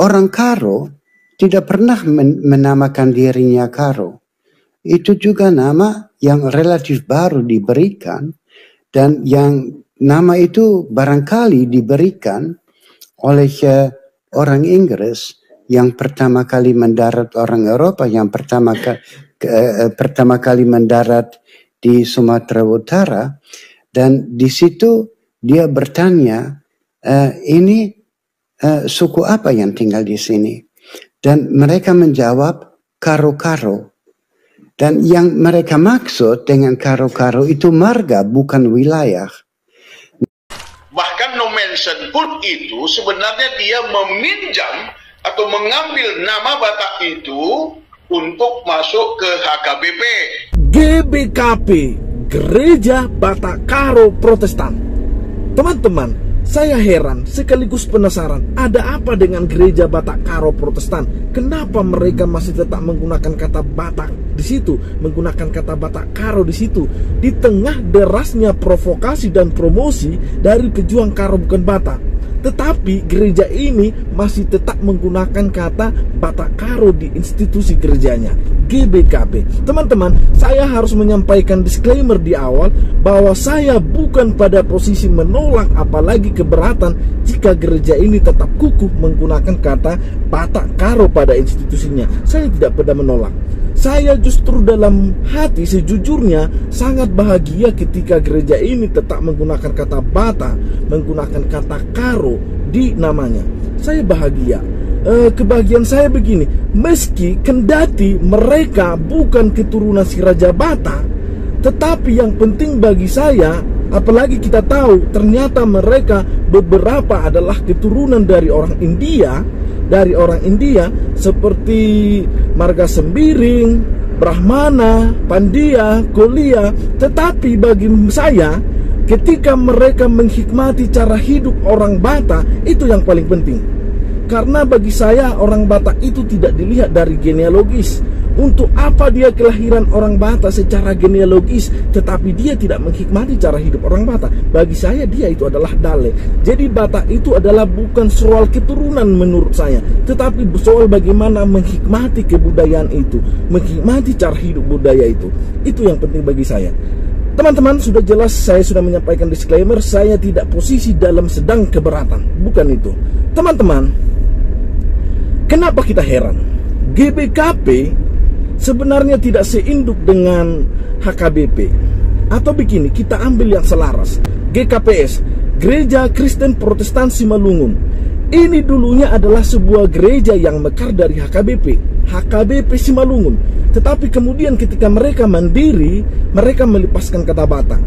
orang Karo tidak pernah menamakan dirinya Karo. Itu juga nama yang relatif baru diberikan, dan yang nama itu barangkali diberikan oleh orang Inggris yang pertama kali mendarat, orang Eropa yang pertama kali mendarat di Sumatera Utara, dan di situ dia bertanya, ini suku apa yang tinggal di sini? Dan mereka menjawab Karo-Karo. Dan yang mereka maksud dengan Karo-Karo itu marga, bukan wilayah. Bahkan no mention pun itu sebenarnya dia meminjam atau mengambil nama Batak itu untuk masuk ke HKBP. GBKP, Gereja Batak Karo Protestan. Teman-teman, saya heran sekaligus penasaran, ada apa dengan Gereja Batak Karo Protestan? Kenapa mereka masih tetap menggunakan kata Batak di situ, menggunakan kata Batak Karo di situ, di tengah derasnya provokasi dan promosi dari pejuang Karo bukan Batak? Tetapi gereja ini masih tetap menggunakan kata Batak Karo di institusi gerejanya, GBKP. Teman-teman, saya harus menyampaikan disclaimer di awal bahwa saya bukan pada posisi menolak apalagi keberatan jika gereja ini tetap kukuh menggunakan kata Batak Karo pada institusinya. Saya tidak pernah menolak. Saya justru dalam hati sejujurnya sangat bahagia ketika gereja ini tetap menggunakan kata Batak, menggunakan kata Karo di namanya. Saya bahagia. Kebahagiaan saya begini, meski kendati mereka bukan keturunan si Raja Batak, tetapi yang penting bagi saya, apalagi kita tahu ternyata mereka beberapa adalah keturunan dari orang India, seperti Marga Sembiring, Brahmana, Pandia, Kolia. Tetapi bagi saya, ketika mereka menghikmati cara hidup orang Batak, itu yang paling penting. Karena bagi saya orang Batak itu tidak dilihat dari genealogis. Untuk apa dia kelahiran orang Batak secara genealogis, tetapi dia tidak menghikmati cara hidup orang Batak? Bagi saya dia itu adalah Dale. Jadi Batak itu adalah bukan soal keturunan menurut saya, tetapi soal bagaimana menghikmati kebudayaan itu, menghikmati cara hidup budaya itu. Itu yang penting bagi saya. Teman-teman, sudah jelas saya sudah menyampaikan disclaimer, saya tidak posisi dalam sedang keberatan, bukan itu. Teman-teman, kenapa kita heran? GBKP sebenarnya tidak seinduk dengan HKBP. Atau begini, kita ambil yang selaras. GKPS, Gereja Kristen Protestan Simalungun. Ini dulunya adalah sebuah gereja yang mekar dari HKBP Simalungun. Tetapi kemudian ketika mereka mandiri, mereka melepaskan kata Batak.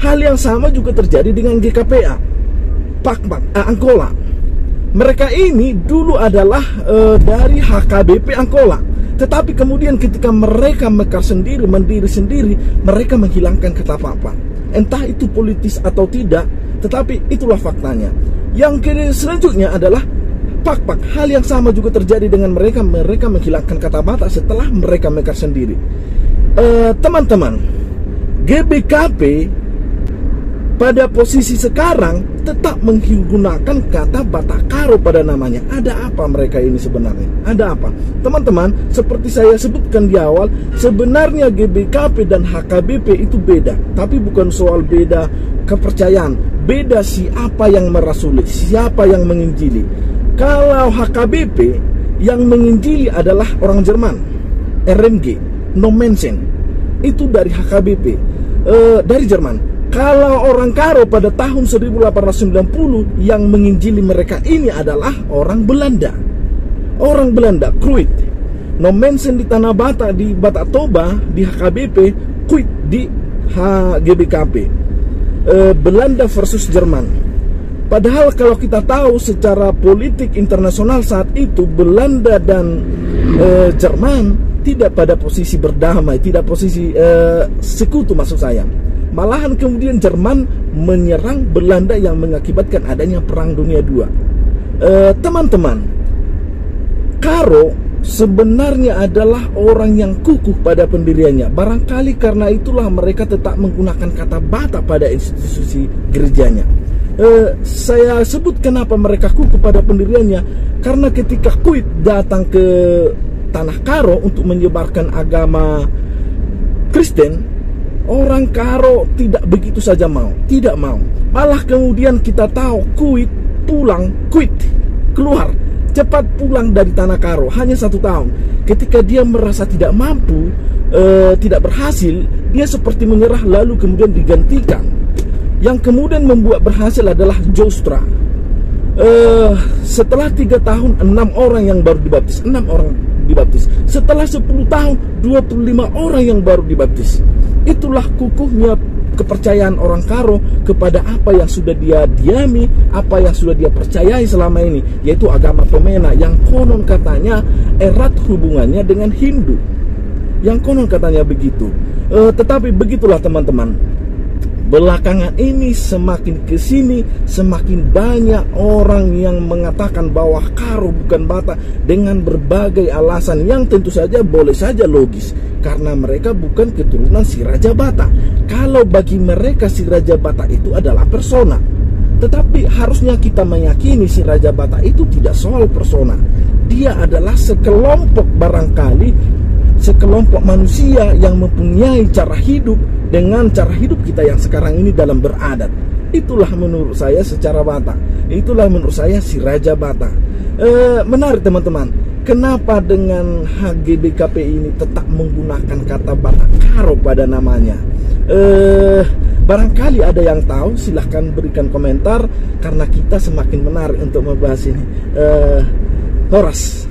Hal yang sama juga terjadi dengan GKPA, Angkola. Mereka ini dulu adalah dari HKBP Angkola. Tetapi kemudian ketika mereka mekar sendiri, mandiri sendiri, mereka menghilangkan kata Papa. Entah itu politis atau tidak, tetapi itulah faktanya. Yang selanjutnya adalah Pak. Hal yang sama juga terjadi dengan mereka. Mereka menghilangkan kata Batak setelah mereka mekar sendiri. Teman-teman, GBKP pada posisi sekarang tetap menggunakan kata Batak Karo pada namanya. Ada apa mereka ini sebenarnya? Ada apa? Teman-teman, seperti saya sebutkan di awal, sebenarnya GBKP dan HKBP itu beda. Tapi bukan soal beda kepercayaan, beda siapa yang merasuli, siapa yang menginjili. Kalau HKBP yang menginjili adalah orang Jerman, RMG, no mention, itu dari HKBP, dari Jerman. Kalau orang Karo pada tahun 1890 yang menginjili mereka ini adalah orang Belanda. Orang Belanda, Kruit. No mention di Tanah Batak, di Batak Toba, di HKBP, Kruit di GBKP. Belanda versus Jerman. Padahal kalau kita tahu secara politik internasional saat itu, Belanda dan Jerman tidak pada posisi berdamai, tidak posisi sekutu maksud saya. Malahan kemudian Jerman menyerang Belanda yang mengakibatkan adanya Perang Dunia II. Teman-teman, Karo sebenarnya adalah orang yang kukuh pada pendiriannya. Barangkali karena itulah mereka tetap menggunakan kata Batak pada institusi gerejanya. Saya sebut kenapa mereka kukuh pada pendiriannya, karena ketika Kuit datang ke tanah Karo untuk menyebarkan agama Kristen, orang Karo tidak begitu saja mau, tidak mau. Malah kemudian kita tahu Kuit keluar, cepat pulang dari tanah Karo, hanya 1 tahun. Ketika dia merasa tidak mampu, tidak berhasil, dia seperti menyerah lalu kemudian digantikan. Yang kemudian membuat berhasil adalah Joustra. Setelah 3 tahun 6 orang yang baru dibaptis, 6 orang dibaptis. Setelah 10 tahun 25 orang yang baru dibaptis. Itulah kukuhnya kepercayaan orang Karo kepada apa yang sudah dia diami, apa yang sudah dia percayai selama ini, yaitu agama Tomena yang konon katanya erat hubungannya dengan Hindu. Yang konon katanya begitu. Tetapi begitulah teman-teman, belakangan ini semakin kesini semakin banyak orang yang mengatakan bahwa Karo bukan Batak dengan berbagai alasan yang tentu saja boleh saja logis, karena mereka bukan keturunan si Raja Batak. Kalau bagi mereka si Raja Batak itu adalah persona, tetapi harusnya kita meyakini si Raja Batak itu tidak soal persona. Dia adalah sekelompok manusia yang mempunyai cara hidup dengan cara hidup kita yang sekarang ini dalam beradat. Itulah menurut saya secara Batak. Itulah menurut saya si Raja Batak. Menarik teman-teman. Kenapa dengan HGBKP ini tetap menggunakan kata Batak Karo pada namanya? Barangkali ada yang tahu, silahkan berikan komentar, karena kita semakin menarik untuk membahas ini. Horas.